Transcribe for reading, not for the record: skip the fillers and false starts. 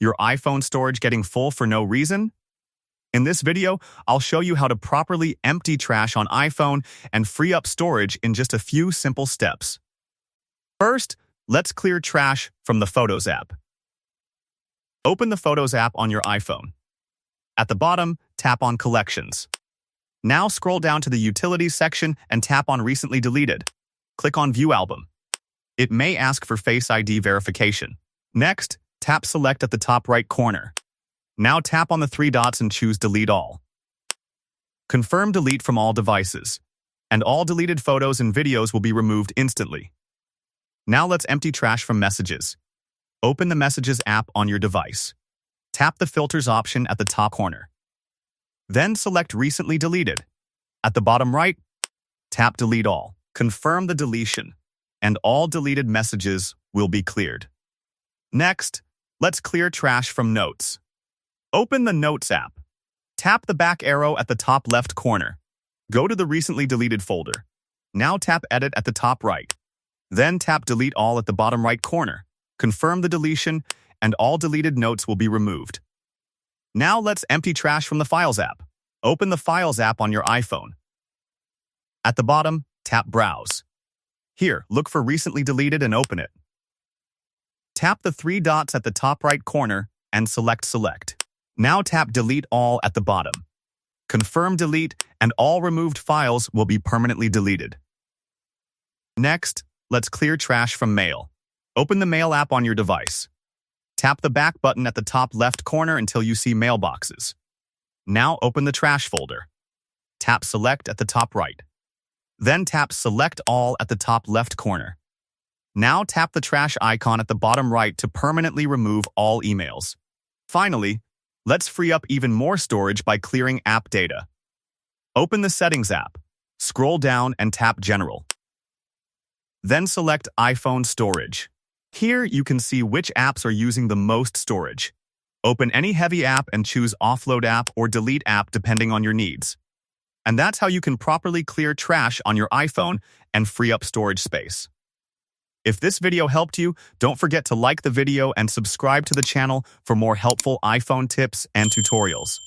Your iPhone storage getting full for no reason? In this video, I'll show you how to properly empty trash on iPhone and free up storage in just a few simple steps. First, let's clear trash from the Photos app. Open the Photos app on your iPhone. At the bottom, tap on Collections. Now scroll down to the Utilities section and tap on Recently Deleted. Click on View Album. It may ask for Face ID verification. Next, tap Select at the top right corner. Now tap on the three dots and choose Delete All. Confirm delete from all devices, and all deleted photos and videos will be removed instantly. Now let's empty trash from Messages. Open the Messages app on your device. Tap the Filters option at the top corner. Then select Recently Deleted. At the bottom right, tap Delete All. Confirm the deletion, and all deleted messages will be cleared. Next, let's clear trash from Notes. Open the Notes app. Tap the back arrow at the top left corner. Go to the Recently Deleted folder. Now tap Edit at the top right. Then tap Delete All at the bottom right corner. Confirm the deletion, and all deleted notes will be removed. Now let's empty trash from the Files app. Open the Files app on your iPhone. At the bottom, tap Browse. Here, look for Recently Deleted and open it. Tap the three dots at the top right corner and select. Now tap Delete All at the bottom. Confirm delete, and all removed files will be permanently deleted. Next, let's clear trash from Mail. Open the Mail app on your device. Tap the back button at the top left corner until you see mailboxes. Now open the Trash folder. Tap Select at the top right. Then tap Select All at the top left corner. Now tap the trash icon at the bottom right to permanently remove all emails. Finally, let's free up even more storage by clearing app data. Open the Settings app. Scroll down and tap General. Then select iPhone Storage. Here you can see which apps are using the most storage. Open any heavy app and choose Offload app or Delete app depending on your needs. And that's how you can properly clear trash on your iPhone and free up storage space. If this video helped you, don't forget to like the video and subscribe to the channel for more helpful iPhone tips and tutorials.